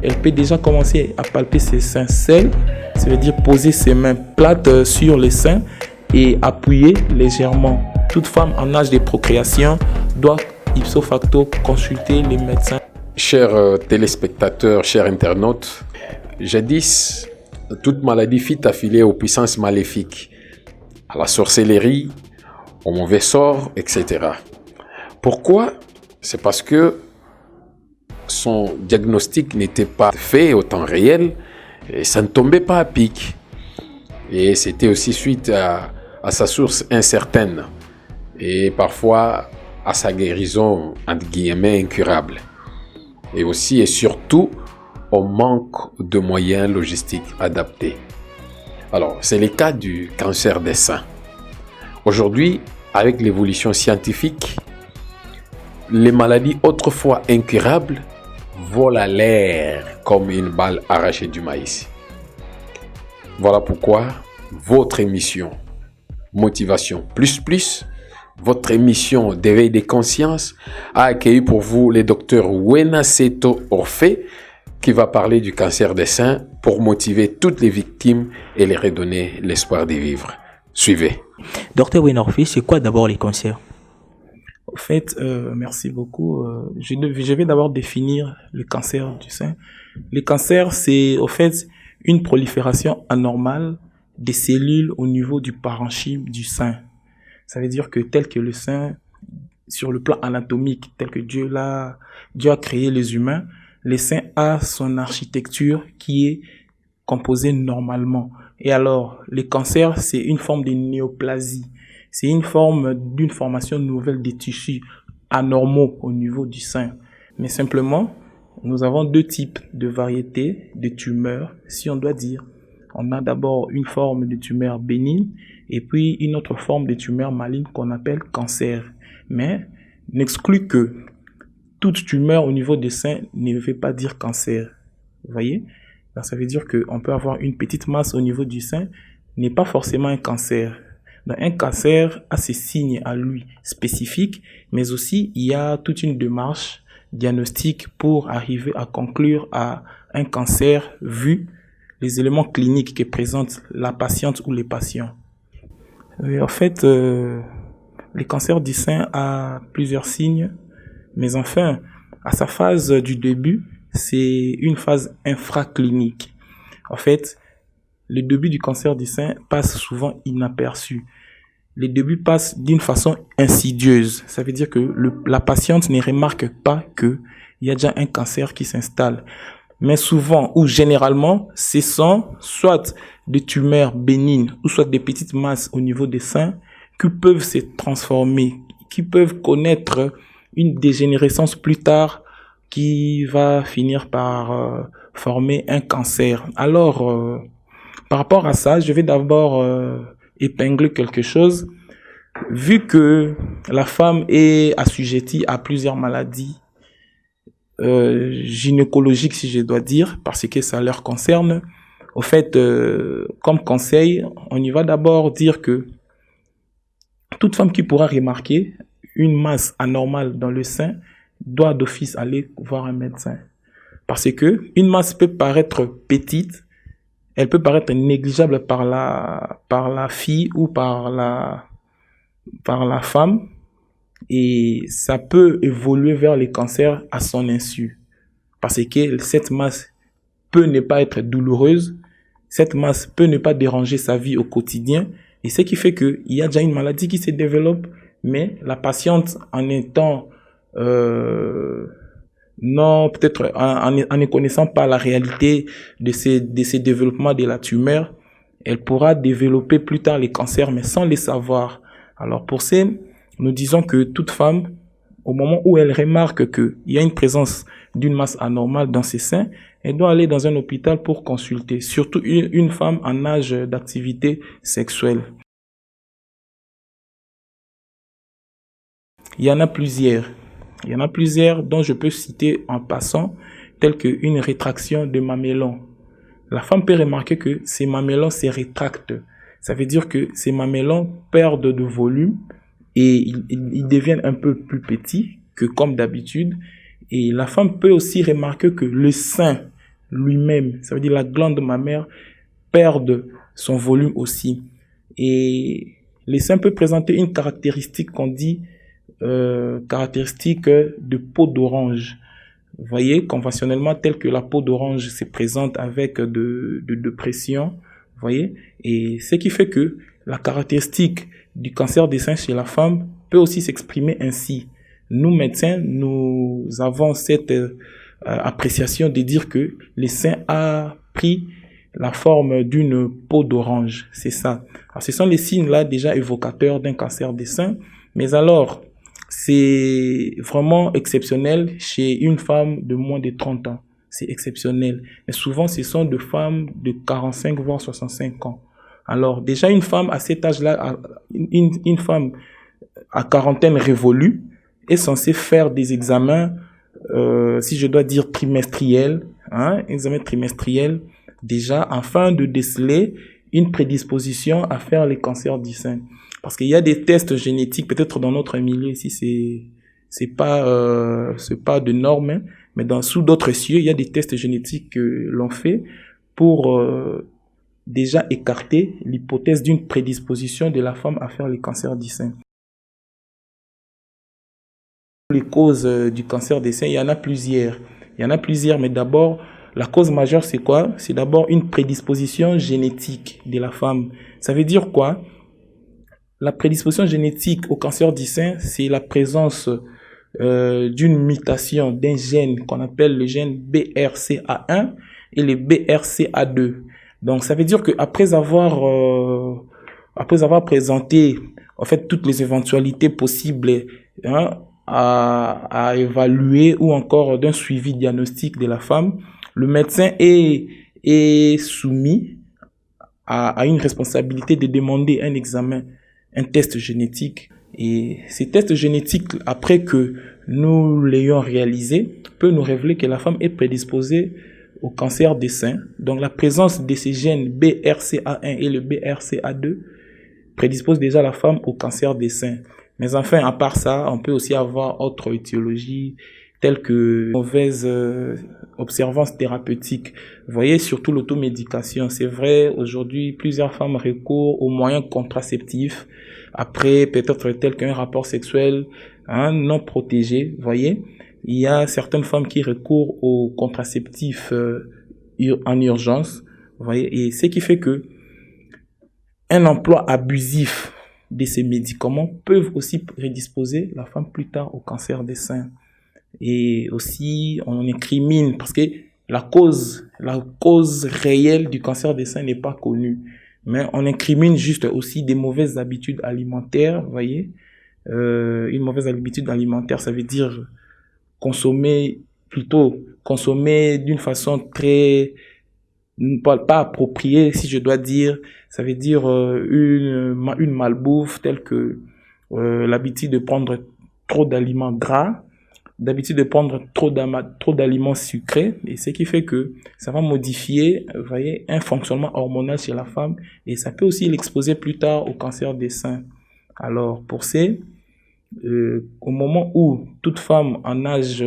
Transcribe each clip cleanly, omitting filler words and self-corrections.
elle peut déjà commencer à palper ses seins seuls, ça veut dire poser ses mains plates sur les seins et appuyer légèrement. Toute femme en âge de procréation doit ipso facto consulter les médecins. Chers téléspectateurs, chers internautes, jadis, toute maladie fut affiliée aux puissances maléfiques, à la sorcellerie, au mauvais sort, etc. Pourquoi? C'est parce que son diagnostic n'était pas fait au temps réel et ça ne tombait pas à pic. Et c'était aussi suite à sa source incertaine et parfois à sa guérison, entre guillemets, incurable. Et aussi et surtout au manque de moyens logistiques adaptés. Alors, c'est le cas du cancer des seins. Aujourd'hui, avec l'évolution scientifique, les maladies autrefois incurables volent à l'air comme une balle arrachée du maïs. Voilà pourquoi votre émission Motivation Plus, votre émission d'éveil des consciences, a accueilli pour vous le docteur Wenaseto Orphée qui va parler du cancer des seins pour motiver toutes les victimes et les redonner l'espoir de vivre. Suivez. Docteur Wenaseto, c'est quoi d'abord les cancers? En fait, merci beaucoup. Je vais d'abord définir le cancer du sein. Le cancer, c'est au fait une prolifération anormale des cellules au niveau du parenchyme du sein. Ça veut dire que tel que le sein, sur le plan anatomique, tel que Dieu a créé les humains, le sein a son architecture qui est composée normalement. Et alors, le cancer, c'est une forme de néoplasie. C'est une forme d'une formation nouvelle des tissus anormaux au niveau du sein. Mais simplement, nous avons deux types de variétés de tumeurs, si on doit dire. On a d'abord une forme de tumeur bénigne et puis une autre forme de tumeur maligne qu'on appelle cancer. Mais n'exclut que toute tumeur au niveau des seins ne veut pas dire cancer. Vous voyez? Donc, ça veut dire qu'on peut avoir une petite masse au niveau du sein, n'est pas forcément un cancer. Donc, un cancer a ses signes à lui spécifiques, mais aussi il y a toute une démarche diagnostique pour arriver à conclure à un cancer vu les éléments cliniques que présente la patiente ou les patients. En fait, le cancer du sein a plusieurs signes, mais enfin, à sa phase du début, c'est une phase infraclinique. En fait, le début du cancer du sein passe souvent inaperçu. Le début passe d'une façon insidieuse. Ça veut dire que la patiente ne remarque pas qu'il y a déjà un cancer qui s'installe. Mais souvent ou généralement, ce sont soit des tumeurs bénignes ou soit des petites masses au niveau des seins qui peuvent se transformer, qui peuvent connaître une dégénérescence plus tard qui va finir par former un cancer. Alors, par rapport à ça, je vais d'abord épingler quelque chose. Vu que la femme est assujettie à plusieurs maladies gynécologiques, si je dois dire, parce que ça leur concerne, au fait, comme conseil, on y va d'abord dire que toute femme qui pourra remarquer une masse anormale dans le sein doit d'office aller voir un médecin. Parce que une masse peut paraître petite, elle peut paraître négligeable par la fille ou par la femme, et ça peut évoluer vers le cancer à son insu. Parce que cette masse peut ne pas être douloureuse, cette masse peut ne pas déranger sa vie au quotidien, et ce qui fait qu'il y a déjà une maladie qui se développe, mais la patiente, en étant non, peut-être en ne connaissant pas la réalité de ces développements de la tumeur, elle pourra développer plus tard les cancers, mais sans les savoir. Alors pour ça, nous disons que toute femme, au moment où elle remarque qu'il y a une présence d'une masse anormale dans ses seins, elle doit aller dans un hôpital pour consulter, surtout une femme en âge d'activité sexuelle. Il y en a plusieurs. Il y en a plusieurs dont je peux citer en passant, telles qu'une rétraction de mamellons. La femme peut remarquer que ces mamellons se rétractent. Ça veut dire que ces mamellons perdent de volume et ils deviennent un peu plus petits que comme d'habitude. Et la femme peut aussi remarquer que le sein lui-même, ça veut dire la glande mammaire, perde son volume aussi. Et les seins peuvent présenter une caractéristique qu'on dit caractéristique de peau d'orange. Vous voyez, conventionnellement, telle que la peau d'orange se présente avec de pression. Vous voyez, et ce qui fait que la caractéristique du cancer des seins chez la femme peut aussi s'exprimer ainsi. Nous, médecins, nous avons cette appréciation de dire que les seins a pris la forme d'une peau d'orange. C'est ça. Alors, ce sont les signes-là déjà évocateurs d'un cancer des seins. Mais alors, c'est vraiment exceptionnel chez une femme de moins de 30 ans. C'est exceptionnel. Mais souvent, ce sont de femmes de 45 voire 65 ans. Alors, déjà, une femme à cet âge-là, une femme à quarantaine révolue, est censée faire des examens, si je dois dire trimestriels, examen trimestriel, déjà, afin de déceler une prédisposition à faire les cancers du sein. Parce qu'il y a des tests génétiques, peut-être dans notre milieu ici, c'est pas de norme, hein, mais sous d'autres cieux, il y a des tests génétiques que l'on fait pour déjà écarter l'hypothèse d'une prédisposition de la femme à faire les cancers du sein. Les causes du cancer des seins, il y en a plusieurs. Mais d'abord, la cause majeure, c'est quoi? C'est d'abord une prédisposition génétique de la femme. Ça veut dire quoi? La prédisposition génétique au cancer du sein, c'est la présence d'une mutation d'un gène qu'on appelle le gène BRCA1 et le BRCA2. Donc, ça veut dire que après avoir présenté en fait toutes les éventualités possibles, à évaluer ou encore d'un suivi diagnostique de la femme, le médecin est soumis à une responsabilité de demander un examen, un test génétique. Et ces tests génétiques, après que nous l'ayons réalisé, peut nous révéler que la femme est prédisposée au cancer des seins. Donc la présence de ces gènes BRCA1 et le BRCA2 prédispose déjà la femme au cancer des seins. Mais enfin, à part ça, on peut aussi avoir autre étiologie, telles que mauvaise observance thérapeutique. Vous voyez, surtout l'automédication. C'est vrai, aujourd'hui, plusieurs femmes recourent aux moyens contraceptifs après peut-être tel qu'un rapport sexuel non protégé. Vous voyez, il y a certaines femmes qui recourent aux contraceptifs en urgence. Vous voyez, et ce qui fait que un emploi abusif de ces médicaments peuvent aussi prédisposer la femme plus tard au cancer des seins. Et aussi, on incrimine, parce que la cause réelle du cancer des seins n'est pas connue. Mais on incrimine juste aussi des mauvaises habitudes alimentaires, vous voyez. Une mauvaise habitude alimentaire, ça veut dire consommer d'une façon très, pas appropriée, si je dois dire. Ça veut dire une malbouffe telle que l'habitude de prendre trop d'aliments gras, d'habitude de prendre trop d'aliments sucrés, et ce qui fait que ça va modifier, vous voyez, un fonctionnement hormonal chez la femme, et ça peut aussi l'exposer plus tard au cancer des seins. Alors, pour au moment où toute femme en âge,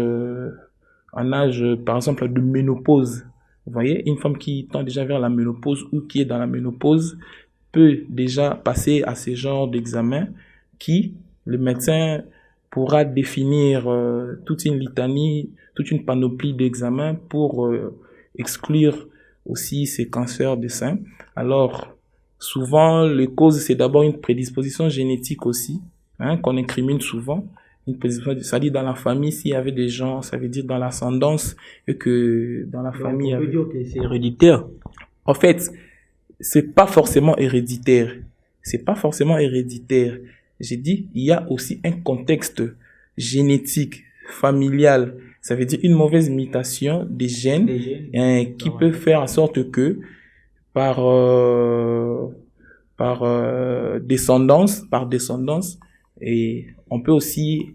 par exemple, de ménopause, vous voyez, une femme qui tend déjà vers la ménopause ou qui est dans la ménopause peut déjà passer à ce genre d'examen qui, le médecin pourra définir toute une litanie, toute une panoplie d'examens pour exclure aussi ces cancers des seins. Alors, souvent, les causes, c'est d'abord une prédisposition génétique aussi, qu'on incrimine souvent. Une prédisposition, ça dit dans la famille, s'il y avait des gens, ça veut dire dans l'ascendance, et que dans la famille... On peut dire que c'est héréditaire. En fait, c'est pas forcément héréditaire. C'est pas forcément héréditaire. J'ai dit, il y a aussi un contexte génétique, familial. Ça veut dire une mauvaise mutation des gènes qui peut faire en sorte que par descendance, et on peut aussi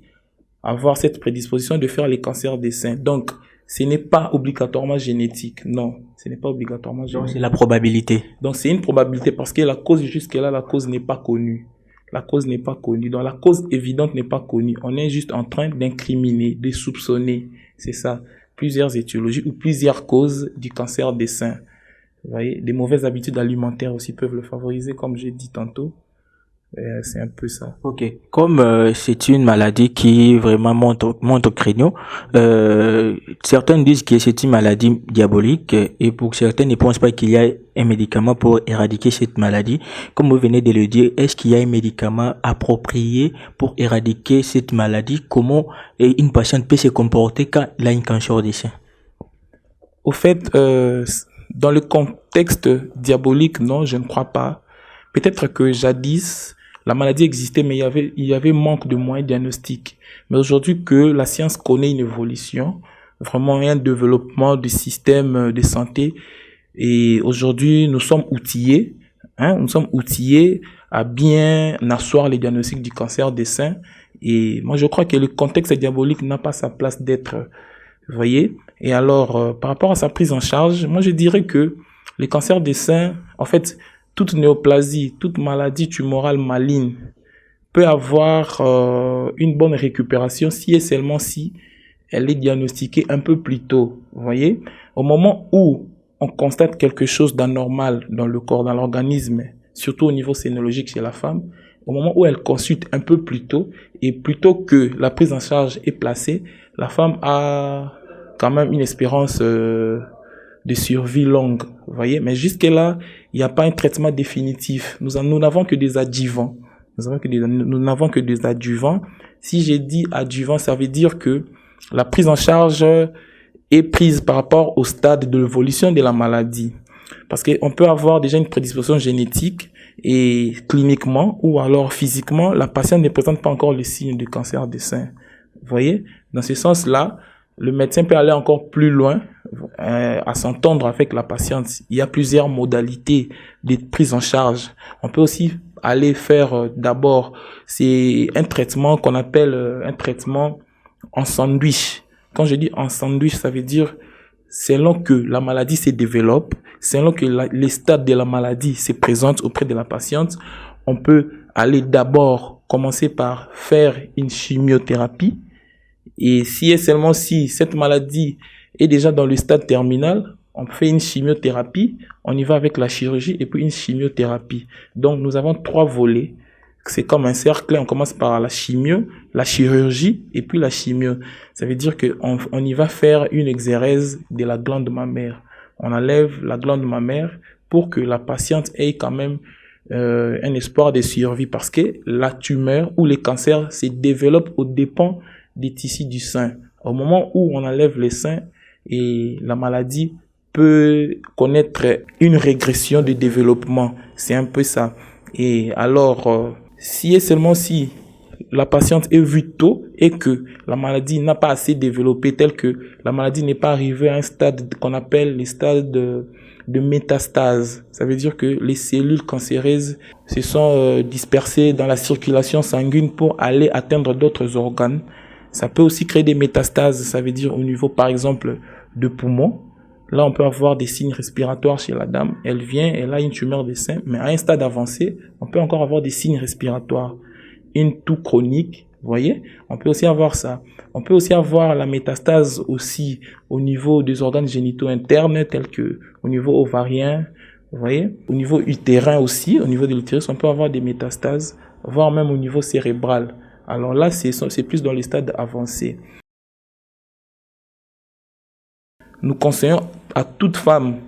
avoir cette prédisposition de faire les cancers des seins. Donc, ce n'est pas obligatoirement génétique. Non, ce n'est pas obligatoirement génétique. Donc, c'est la probabilité. Donc, c'est une probabilité parce que la cause, jusque-là, la cause n'est pas connue. La cause n'est pas connue. Donc, la cause évidente n'est pas connue. On est juste en train d'incriminer, de soupçonner. C'est ça. plusieurs étiologies ou plusieurs causes du cancer des seins. Vous voyez, les mauvaises habitudes alimentaires aussi peuvent le favoriser, comme j'ai dit tantôt. C'est un peu ça. Ok. Comme c'est une maladie qui vraiment monte au créneau, certains disent que c'est une maladie diabolique et pour certains ne pensent pas qu'il y a un médicament pour éradiquer cette maladie. Comme vous venez de le dire, est-ce qu'il y a un médicament approprié pour éradiquer cette maladie? Comment une patiente peut se comporter quand elle a un cancer des seins? Au fait, dans le contexte diabolique, non, je ne crois pas. Peut-être que jadis, la maladie existait, mais il y avait manque de moyens diagnostiques. Mais aujourd'hui que la science connaît une évolution, vraiment un développement du système de santé, et aujourd'hui nous sommes outillés à bien asseoir les diagnostics du cancer des seins. Et moi je crois que le contexte diabolique n'a pas sa place d'être, vous voyez. Et alors, par rapport à sa prise en charge, moi je dirais que le cancer des seins, en fait, toute néoplasie, toute maladie tumorale maligne peut avoir une bonne récupération si et seulement si elle est diagnostiquée un peu plus tôt. Vous voyez, au moment où on constate quelque chose d'anormal dans le corps, dans l'organisme, surtout au niveau sénologique chez la femme, au moment où elle consulte un peu plus tôt, et plutôt que la prise en charge est placée, la femme a quand même une espérance de survie longue, vous voyez. Mais jusque-là, il n'y a pas un traitement définitif. Nous n'avons que des adjuvants. Nous n'avons que des adjuvants. Si j'ai dit adjuvant, ça veut dire que la prise en charge est prise par rapport au stade de l'évolution de la maladie. Parce qu'on peut avoir déjà une prédisposition génétique et cliniquement ou alors physiquement, la patiente ne présente pas encore le signe du cancer des seins. Vous voyez, dans ce sens-là, le médecin peut aller encore plus loin à s'entendre avec la patiente. Il y a plusieurs modalités de prise en charge. On peut aussi aller faire d'abord, c'est un traitement qu'on appelle un traitement en sandwich. Quand je dis en sandwich, ça veut dire selon que la maladie se développe, selon que les stades de la maladie se présentent auprès de la patiente, on peut aller d'abord commencer par faire une chimiothérapie. Et si et seulement si cette maladie est déjà dans le stade terminal, on fait une chimiothérapie, on y va avec la chirurgie et puis une chimiothérapie. Donc nous avons 3 volets. C'est comme un cercle, on commence par la chimio, la chirurgie et puis la chimio. Ça veut dire qu'on y va faire une exérèse de la glande mammaire. On enlève la glande mammaire pour que la patiente ait quand même un espoir de survie, parce que la tumeur ou les cancers se développent aux dépens des tissus du sein. Au moment où on enlève les seins, et la maladie peut connaître une régression de développement. C'est un peu ça. Et alors, si et seulement si la patiente est vue tôt et que la maladie n'a pas assez développé, tel que la maladie n'est pas arrivée à un stade qu'on appelle les stades de métastase. Ça veut dire que les cellules cancéreuses se sont dispersées dans la circulation sanguine pour aller atteindre d'autres organes. Ça peut aussi créer des métastases, ça veut dire au niveau par exemple de poumons. Là, on peut avoir des signes respiratoires chez la dame. Elle vient, elle a une tumeur des seins, mais à un stade avancé, on peut encore avoir des signes respiratoires. Une toux chronique, vous voyez, on peut aussi avoir ça. On peut aussi avoir la métastase aussi au niveau des organes génitaux internes, tels que au niveau ovarien, vous voyez. Au niveau utérin aussi, au niveau de l'utérus, on peut avoir des métastases, voire même au niveau cérébral. Alors là, c'est plus dans les stades avancés. Nous conseillons à toute femme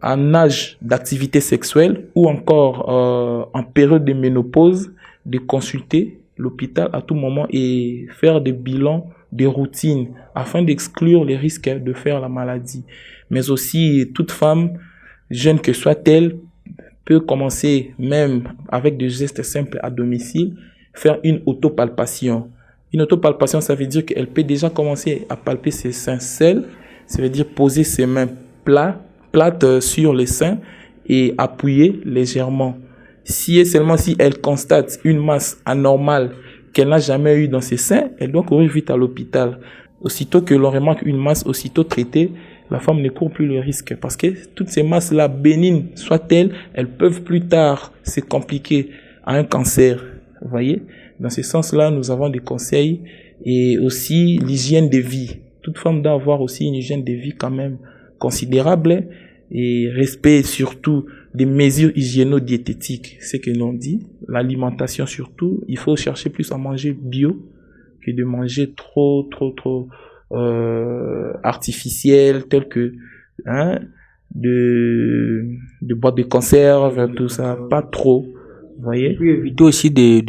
en âge d'activité sexuelle ou encore en période de ménopause de consulter l'hôpital à tout moment et faire des bilans de routine afin d'exclure les risques de faire la maladie. Mais aussi, toute femme, jeune que soit-elle, peut commencer même avec des gestes simples à domicile, faire une autopalpation. Une autopalpation, ça veut dire qu'elle peut déjà commencer à palper ses seins seuls. Ça veut dire poser ses mains plates sur les seins et appuyer légèrement. Si et seulement si elle constate une masse anormale qu'elle n'a jamais eue dans ses seins, elle doit courir vite à l'hôpital. Aussitôt que l'on remarque une masse aussitôt traitée, la femme ne court plus le risque, parce que toutes ces masses-là, bénignes soient-elles, elles peuvent plus tard se compliquer à un cancer. Vous voyez? Dans ce sens-là, nous avons des conseils et aussi l'hygiène de vie. toute femme doit avoir aussi une hygiène de vie quand même considérable et respect surtout des mesures hygiéno-diététiques. C'est que l'on dit, l'alimentation surtout, il faut chercher plus à manger bio que de manger trop artificiel, tel que de boîtes de conserve, tout ça, pas trop. Vous voyez? Puis éviter aussi des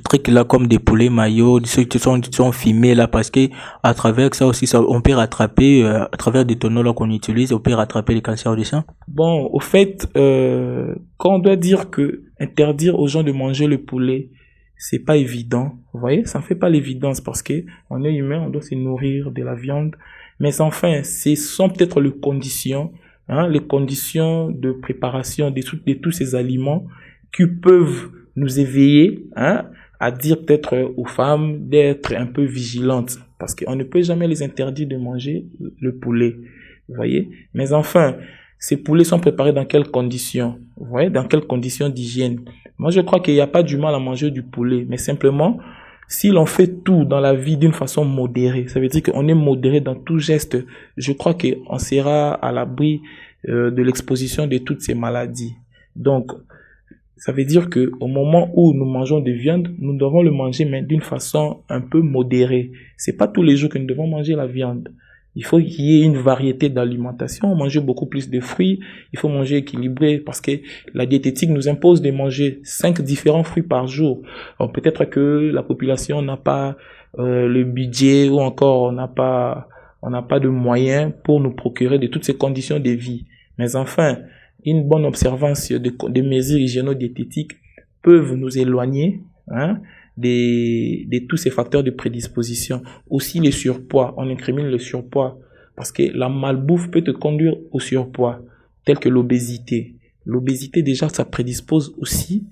trucs là comme des poulets maillots, ceux qui sont filmés là, parce que à travers ça aussi, on peut rattraper, à travers des tonneaux là qu'on utilise, on peut rattraper les cancers du sein. Bon, au fait, quand on doit dire que interdire aux gens de manger le poulet, c'est pas évident. Vous voyez, ça ne fait pas l'évidence parce que on est humain, on doit se nourrir de la viande. Mais enfin, ce sont peut-être les conditions de préparation de tous ces aliments qui peuvent nous éveiller, à dire peut-être aux femmes d'être un peu vigilantes. Parce qu'on ne peut jamais les interdire de manger le poulet. Vous voyez? Mais enfin, ces poulets sont préparés dans quelles conditions? Vous voyez? Dans quelles conditions d'hygiène? Moi, je crois qu'il n'y a pas du mal à manger du poulet. Mais simplement, si l'on fait tout dans la vie d'une façon modérée, ça veut dire qu'on est modéré dans tout geste, je crois qu'on sera à l'abri de l'exposition de toutes ces maladies. Donc, ça veut dire que au moment où nous mangeons de viande, nous devons le manger, mais d'une façon un peu modérée. C'est pas tous les jours que nous devons manger la viande. Il faut qu'il y ait une variété d'alimentation, manger beaucoup plus de fruits, il faut manger équilibré parce que la diététique nous impose de manger 5 différents fruits par jour. Alors peut-être que la population n'a pas le budget ou encore on n'a pas de moyens pour nous procurer de toutes ces conditions de vie. Mais enfin, une bonne observance des mesures hygiéno-diététiques peuvent nous éloigner de tous ces facteurs de prédisposition. Aussi le surpoids, on incrimine le surpoids parce que la malbouffe peut te conduire au surpoids, tel que l'obésité. L'obésité déjà, ça prédispose aussi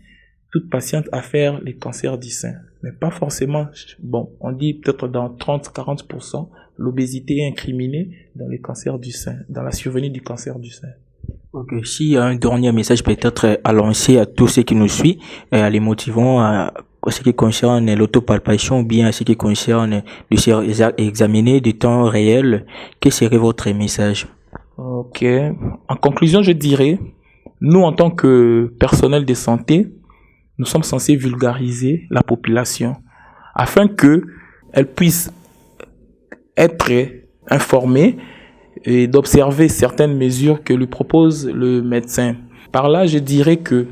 toute patiente à faire les cancers du sein. Mais pas forcément, bon, on dit peut-être dans 30-40%, l'obésité est incriminée dans les cancers du sein, dans la survenue du cancer du sein. Ok, s'il y a un dernier message peut-être à lancer à tous ceux qui nous suivent, à les motivant à ce qui concerne l'autopalpation ou bien à ce qui concerne de se examiner du temps réel, quel serait votre message? Ok. En conclusion, je dirais, nous en tant que personnel de santé, nous sommes censés vulgariser la population afin que elle puisse être informée et d'observer certaines mesures que lui propose le médecin. Par là, je dirais que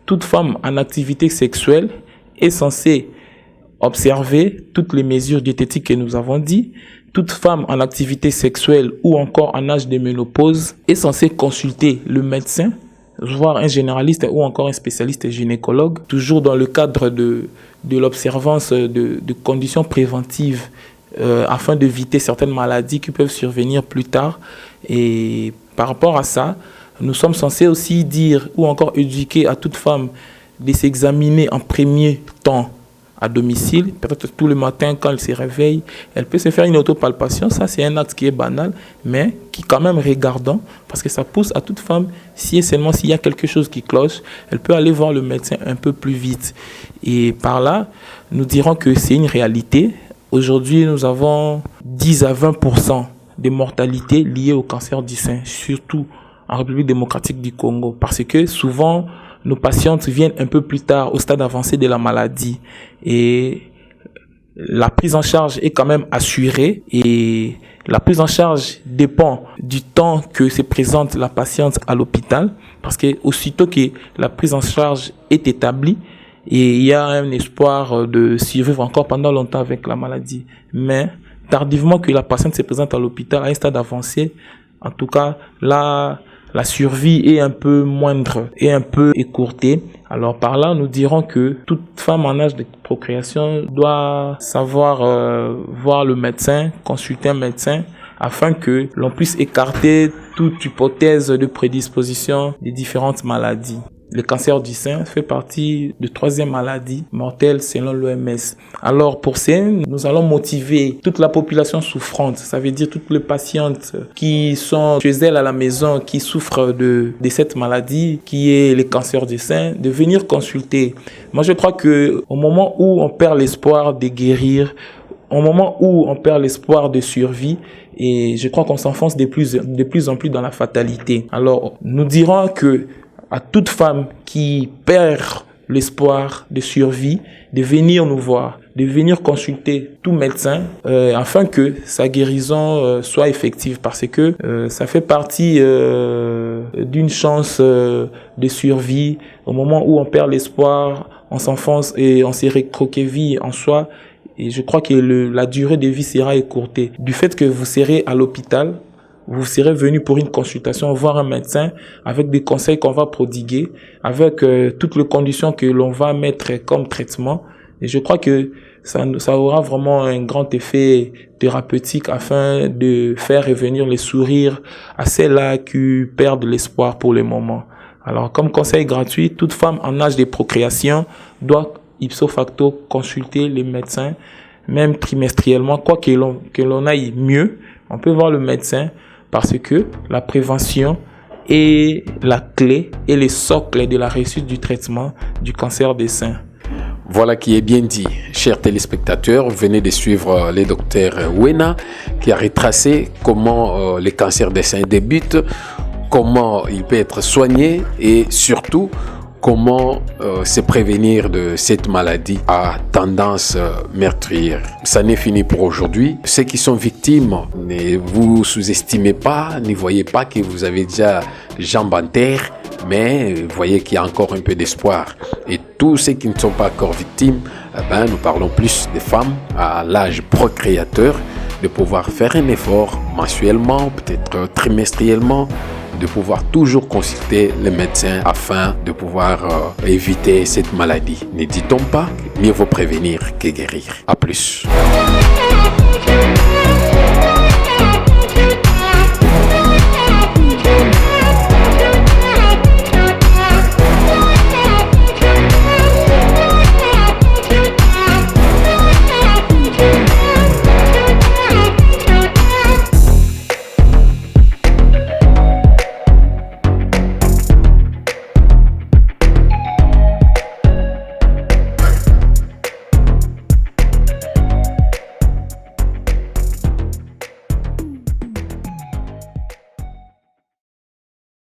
toute femme en activité sexuelle est censée observer toutes les mesures diététiques que nous avons dit. Toute femme en activité sexuelle ou encore en âge de ménopause est censée consulter le médecin, voire un généraliste ou encore un spécialiste gynécologue, toujours dans le cadre de l'observance de conditions préventives afin d'éviter certaines maladies qui peuvent survenir plus tard. Et par rapport à ça, nous sommes censés aussi dire ou encore éduquer à toute femme de s'examiner en premier temps à domicile, peut-être tout le matin quand elle se réveille, elle peut se faire une autopalpation. Ça, c'est un acte qui est banal, mais qui est quand même regardant, parce que ça pousse à toute femme, si et seulement s'il y a quelque chose qui cloche, elle peut aller voir le médecin un peu plus vite. Et par là, nous dirons que c'est une réalité. Aujourd'hui, nous avons 10 à 20% de mortalité liée au cancer du sein, surtout en République démocratique du Congo, parce que souvent, nos patientes viennent un peu plus tard au stade avancé de la maladie et la prise en charge est quand même assurée et la prise en charge dépend du temps que se présente la patiente à l'hôpital parce que aussitôt que la prise en charge est établie et il y a un espoir de survivre encore pendant longtemps avec la maladie. Mais tardivement que la patiente se présente à l'hôpital à un stade avancé, en tout cas la survie est un peu moindre et un peu écourtée. Alors par là, nous dirons que toute femme en âge de procréation doit savoir voir le médecin, consulter un médecin, afin que l'on puisse écarter toute hypothèse de prédisposition des différentes maladies. Le cancer du sein fait partie de 3e maladie mortelle selon l'OMS. Alors pour ça, nous allons motiver toute la population souffrante, ça veut dire toutes les patientes qui sont chez elles à la maison, qui souffrent de cette maladie, qui est le cancer du sein, de venir consulter. Moi je crois que au moment où on perd l'espoir de guérir, au moment où on perd l'espoir de survie, et je crois qu'on s'enfonce de plus en plus dans la fatalité. Alors, nous dirons que à toute femme qui perd l'espoir de survie, de venir nous voir, de venir consulter tout médecin afin que sa guérison soit effective, parce que ça fait partie d'une chance de survie. Au moment où on perd l'espoir, on s'enfonce et on s'est recroquevillé en soi, et je crois que la durée de vie sera écourtée. Du fait que vous serez à l'hôpital, vous serez venu pour une consultation, voir un médecin avec des conseils qu'on va prodiguer, avec toutes les conditions que l'on va mettre comme traitement. Et je crois que ça aura vraiment un grand effet thérapeutique afin de faire revenir les sourires à celles-là qui perdent l'espoir pour le moment. Alors, comme conseil gratuit, toute femme en âge de procréation doit ipso facto consulter les médecins, même trimestriellement, quoi que l'on aille mieux, on peut voir le médecin, parce que la prévention est la clé et le socle de la réussite du traitement du cancer des seins. Voilà qui est bien dit. Chers téléspectateurs, venez de suivre le docteur Wena qui a retracé comment le cancer des seins débute, comment il peut être soigné et surtout comment se prévenir de cette maladie à tendance meurtrière. Ça n'est fini pour aujourd'hui. Ceux qui sont victimes, ne vous sous-estimez pas, ne voyez pas que vous avez déjà les jambes en terre, mais voyez qu'il y a encore un peu d'espoir. Et tous ceux qui ne sont pas encore victimes, nous parlons plus des femmes à l'âge procréateur, de pouvoir faire un effort mensuellement, peut-être trimestriellement, de pouvoir toujours consulter le médecin afin de pouvoir éviter cette maladie. Ne dit-on pas mieux vaut prévenir que guérir. À plus.